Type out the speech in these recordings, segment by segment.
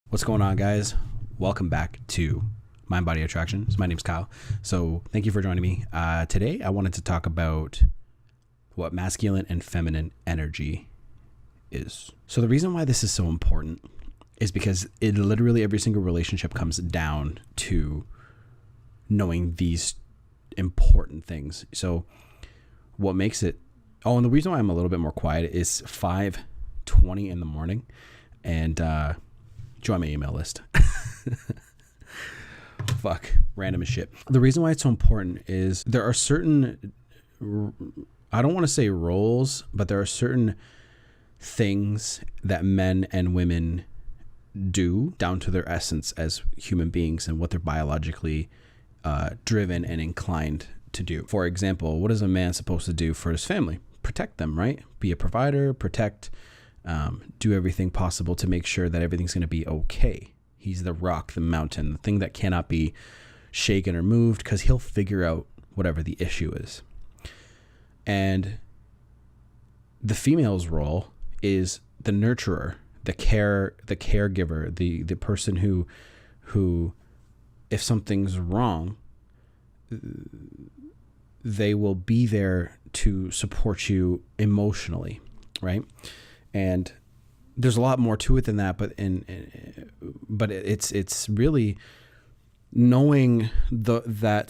What's going on, guys? Welcome back to Mind Body Attraction. So my name's Kyle. So thank you for joining me. Today, I wanted to talk about what masculine and feminine energy is. So the reason why this is so important is because it literally every single relationship comes down to knowing these important things. So what makes it... Oh, and the reason why I'm a little bit more quiet is 5:20 in the morning. And... join my email list. Fuck, random as shit. The reason why it's so important is there are certain, I don't want to say roles, but there are certain things that men and women do down to their essence as human beings and what they're biologically driven and inclined to do. For example, what is a man supposed to do for his family? Protect them, right? Be a provider, protect, do everything possible to make sure that everything's going to be okay. He's the rock, the mountain, the thing that cannot be shaken or moved, because he'll figure out whatever the issue is. And the female's role is the nurturer, the caregiver, the person who, if something's wrong, they will be there to support you emotionally, right? And there's a lot more to it than that, but it's really knowing that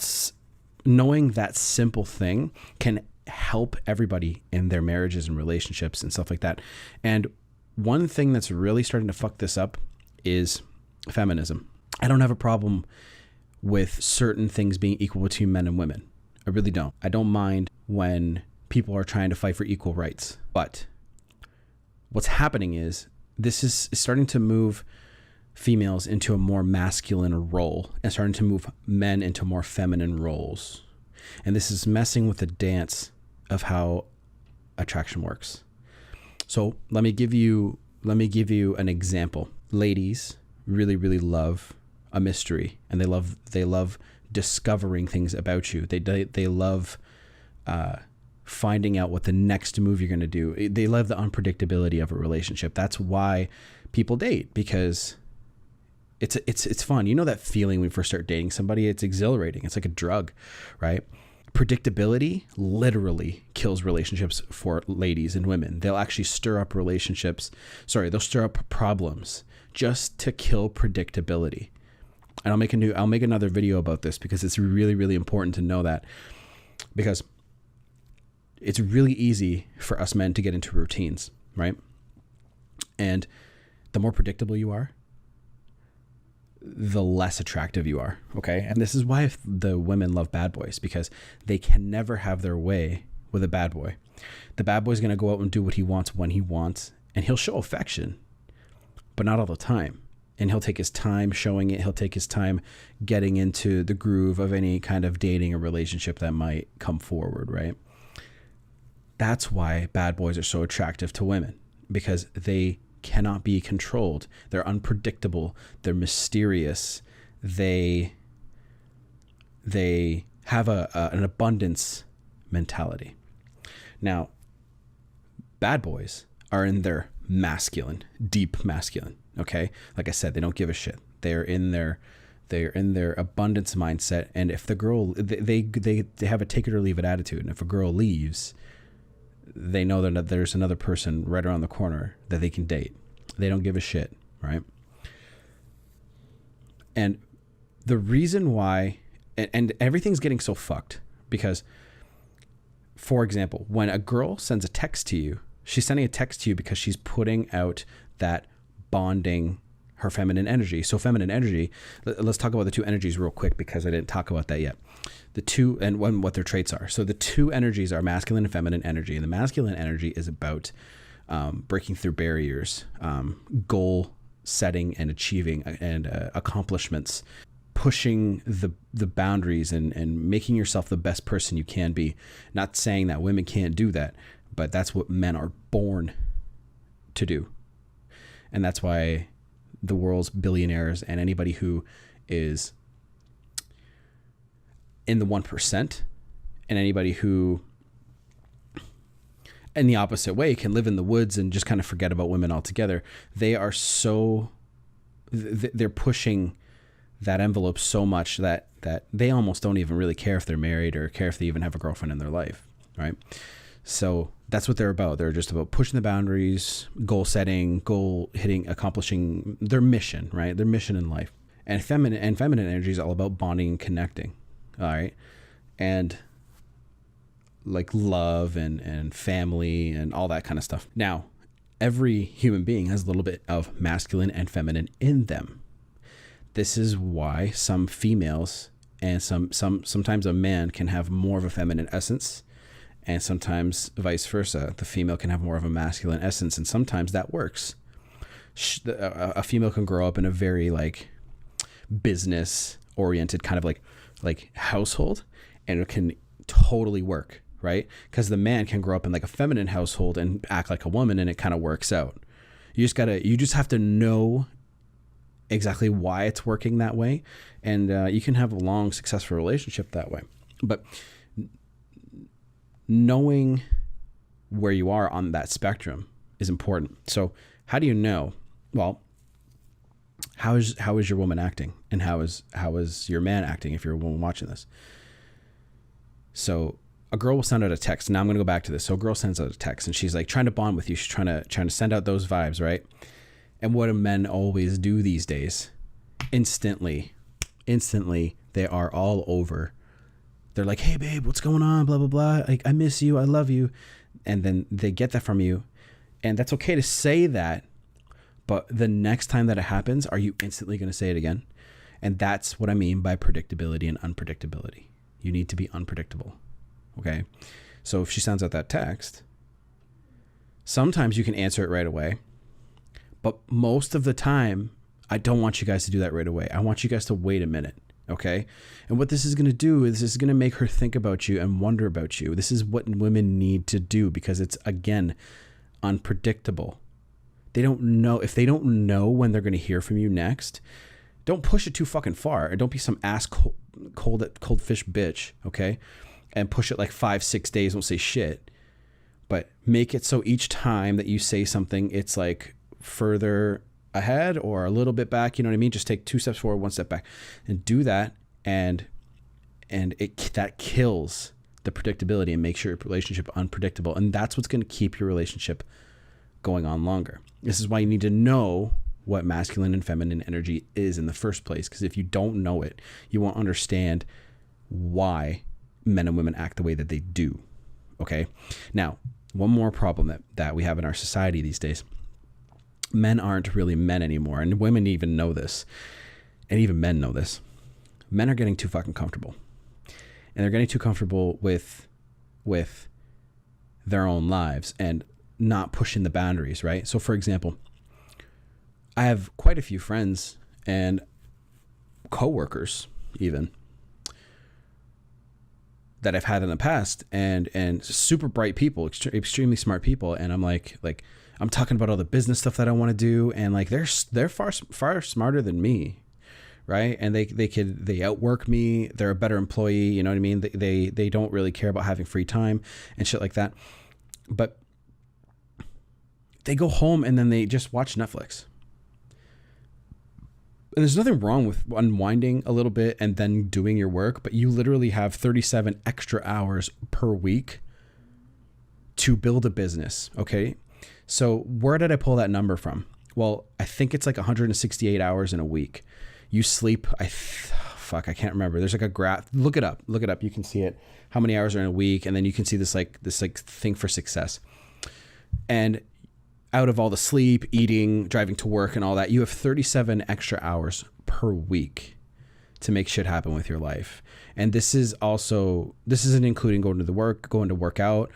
simple thing can help everybody in their marriages and relationships and stuff like that. And one thing that's really starting to fuck this up is feminism. I don't have a problem with certain things being equal between men and women. I really don't. I don't mind when people are trying to fight for equal rights, but what's happening is this is starting to move females into a more masculine role and starting to move men into more feminine roles. And this is messing with the dance of how attraction works. So let me give you an example. Ladies really, really love a mystery, and they love discovering things about you. They love finding out what the next move you're going to do. They love the unpredictability of a relationship. That's why people date, because it's fun. You know that feeling when you first start dating somebody? It's exhilarating. It's like a drug, right? Predictability literally kills relationships for ladies and women. They'll actually stir up they'll stir up problems just to kill predictability. And I'll make another video about this, because it's really, really important to know that, because it's really easy for us men to get into routines, right? And the more predictable you are, the less attractive you are, okay? And this is why the women love bad boys, because they can never have their way with a bad boy. The bad boy's going to go out and do what he wants when he wants, and he'll show affection, but not all the time. And he'll take his time showing it. He'll take his time getting into the groove of any kind of dating or relationship that might come forward, right? That's why bad boys are so attractive to women, because they cannot be controlled. They're unpredictable. They're mysterious. They have an abundance mentality. Now, bad boys are in their masculine, deep masculine. Okay, like I said, they don't give a shit. They're in their abundance mindset, and if the girl, they have a take it or leave it attitude. And if a girl leaves, they know that there's another person right around the corner that they can date. They don't give a shit, right? And the reason why, and everything's getting so fucked, because, for example, when a girl sends a text to you, she's sending a text to you because she's putting out that bonding, her feminine energy. So feminine energy, let's talk about the two energies real quick, because I didn't talk about that yet. The two, and what their traits are. So the two energies are masculine and feminine energy. And the masculine energy is about breaking through barriers, goal setting and achieving, and accomplishments, pushing the boundaries and making yourself the best person you can be. Not saying that women can't do that, but that's what men are born to do. And that's why the world's billionaires and anybody who is in the 1%, and anybody who in the opposite way can live in the woods and just kind of forget about women altogether, they are so they're pushing that envelope so much that they almost don't even really care if they're married or care if they even have a girlfriend in their life, right? So that's what they're about. They're just about pushing the boundaries, goal setting, goal hitting, accomplishing their mission, right? Their mission in life. And feminine energy is all about bonding and connecting, all right? And like love and family and all that kind of stuff. Now, every human being has a little bit of masculine and feminine in them. This is why some females and sometimes a man can have more of a feminine essence, and sometimes vice versa. The female can have more of a masculine essence, and sometimes that works. A female can grow up in a very like business oriented kind of like household, and it can totally work, right? Because the man can grow up in like a feminine household and act like a woman, and it kind of works out. You just have to know exactly why it's working that way, and you can have a long, successful relationship that way. But knowing where you are on that spectrum is important. So how do you know? Well, how is your woman acting, and how is your man acting if you're a woman watching this? So a girl will send out a text. Now I'm going to go back to this. So a girl sends out a text, and she's like trying to bond with you. She's trying to send out those vibes, right? And what do men always do these days? Instantly, they are all over. They're like, hey, babe, what's going on? Blah, blah, blah. Like, I miss you. I love you. And then they get that from you. And that's okay to say that. But the next time that it happens, are you instantly going to say it again? And that's what I mean by predictability and unpredictability. You need to be unpredictable. Okay? So if she sends out that text, sometimes you can answer it right away. But most of the time, I don't want you guys to do that right away. I want you guys to wait a minute, okay? And what this is going to do is this is going to make her think about you and wonder about you. This is what women need to do, because it's, again, unpredictable. They don't know. If they don't know when they're going to hear from you next, don't push it too fucking far. Don't be some ass cold fish bitch, okay? And push it like 5-6 days, don't say shit. But make it so each time that you say something, it's like further ahead or a little bit back, you know what I mean? Just take 2 steps forward, 1 step back, and do that. And that kills the predictability and makes your relationship unpredictable. And that's what's going to keep your relationship going on longer. This is why you need to know what masculine and feminine energy is in the first place. Because if you don't know it, you won't understand why men and women act the way that they do. Okay. Now, one more problem that we have in our society these days. Men aren't really men anymore, and women even know this, and even men know this. Men are getting too fucking comfortable, and they're getting too comfortable with their own lives and not pushing the boundaries, right? So, for example, I have quite a few friends and coworkers even that I've had in the past, and super bright people, extremely smart people, and I'm like I'm talking about all the business stuff that I want to do, and like they're far smarter than me, right? And they outwork me. They're a better employee, you know what I mean? They don't really care about having free time and shit like that. But they go home and then they just watch Netflix. And there's nothing wrong with unwinding a little bit and then doing your work, but you literally have 37 extra hours per week to build a business, okay? So where did I pull that number from? Well, I think it's like 168 hours in a week. You sleep, I can't remember. There's like a graph. Look it up. You can see it. How many hours are in a week, and then you can see this thing for success. And out of all the sleep, eating, driving to work, and all that, you have 37 extra hours per week to make shit happen with your life. And this isn't including going to work out,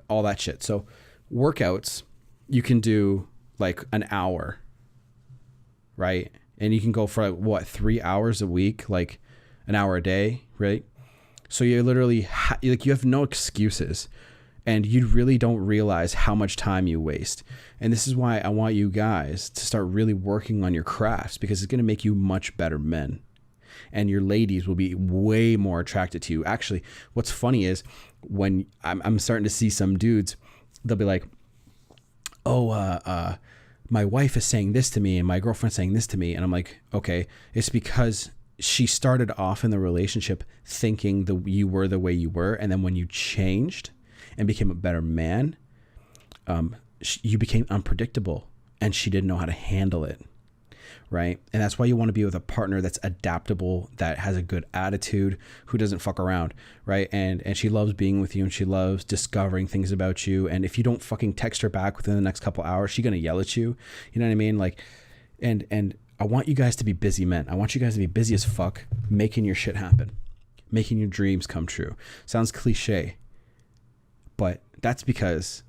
all that shit. So workouts, you can do like an hour, right? And you can go for like 3 hours a week, like an hour a day, right? So you're literally you have no excuses, and you really don't realize how much time you waste. And this is why I want you guys to start really working on your crafts, because it's going to make you much better men, and your ladies will be way more attracted to you. Actually, what's funny is when I'm starting to see some dudes, they'll be like, my wife is saying this to me and my girlfriend's saying this to me. And I'm like, okay, it's because she started off in the relationship thinking that you were the way you were. And then when you changed and became a better man, you became unpredictable and she didn't know how to handle it. Right. And that's why you want to be with a partner that's adaptable, that has a good attitude, who doesn't fuck around. Right. And she loves being with you and she loves discovering things about you. And if you don't fucking text her back within the next couple hours, she's going to yell at you. You know what I mean? Like, and I want you guys to be busy men. I want you guys to be busy as fuck, making your shit happen, making your dreams come true. Sounds cliche, but that's because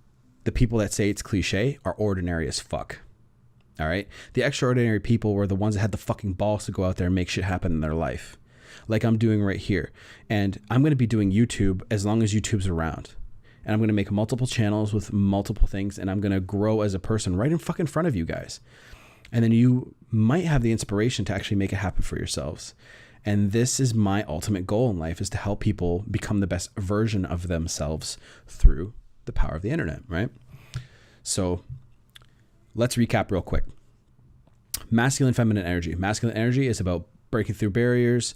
the people that say it's cliche are ordinary as fuck. All right. The extraordinary people were the ones that had the fucking balls to go out there and make shit happen in their life. Like I'm doing right here. And I'm going to be doing YouTube as long as YouTube's around. And I'm going to make multiple channels with multiple things. And I'm going to grow as a person right in fucking front of you guys. And then you might have the inspiration to actually make it happen for yourselves. And this is my ultimate goal in life, is to help people become the best version of themselves through the power of the internet. Right. So let's recap real quick. Masculine, feminine energy. Masculine energy is about breaking through barriers,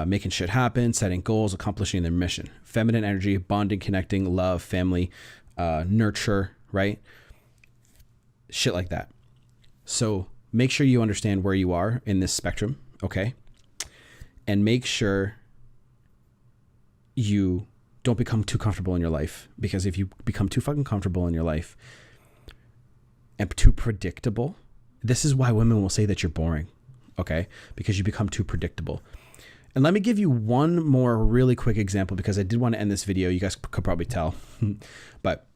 making shit happen, setting goals, accomplishing their mission. Feminine energy, bonding, connecting, love, family, nurture, right? Shit like that. So make sure you understand where you are in this spectrum, okay? And make sure you don't become too comfortable in your life, because if you become too fucking comfortable in your life, and too predictable, this is why women will say that you're boring, okay? Because you become too predictable. And let me give you one more really quick example, because I did want to end this video. You guys could probably tell. But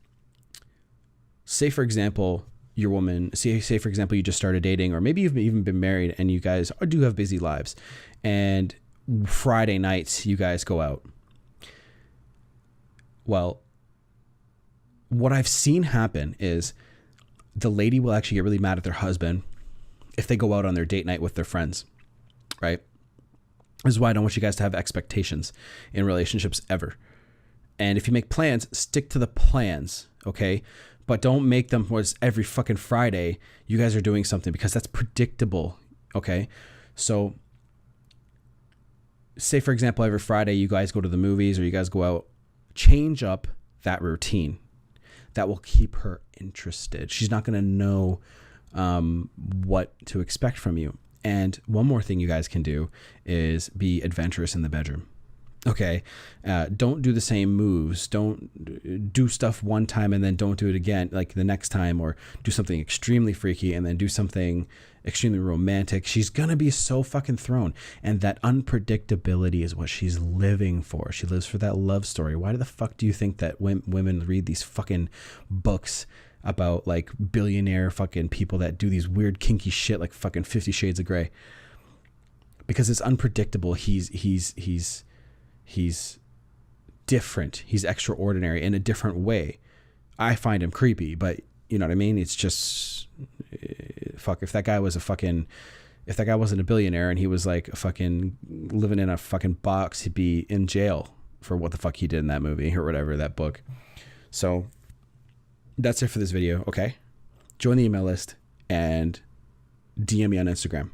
say, for example, your woman, say for example, you just started dating, or maybe you've even been married and you guys do have busy lives. And Friday nights, you guys go out. Well, what I've seen happen is the lady will actually get really mad at their husband if they go out on their date night with their friends, right? This is why I don't want you guys to have expectations in relationships ever. And if you make plans, stick to the plans, okay? But don't make them where it's every fucking Friday you guys are doing something, because that's predictable, okay? So say, for example, every Friday you guys go to the movies or you guys go out. Change up that routine. That will keep her interested. She's not going to know what to expect from you. And one more thing you guys can do is be adventurous in the bedroom. Okay. Don't do the same moves. Don't do stuff one time and then don't do it again, like the next time, or do something extremely freaky and then do something extremely romantic. She's going to be so fucking thrown. And that unpredictability is what she's living for. She lives for that love story. Why the fuck do you think that women read these fucking books about like billionaire fucking people that do these weird kinky shit like fucking 50 Shades of Grey? Because it's unpredictable. He's different. He's extraordinary in a different way. I find him creepy, but you know what I mean? It's just, fuck, if that guy wasn't a billionaire and he was like a fucking living in a fucking box, he'd be in jail for what the fuck he did in that movie or whatever, that book. So that's it for this video. Okay. Join the email list and DM me on Instagram.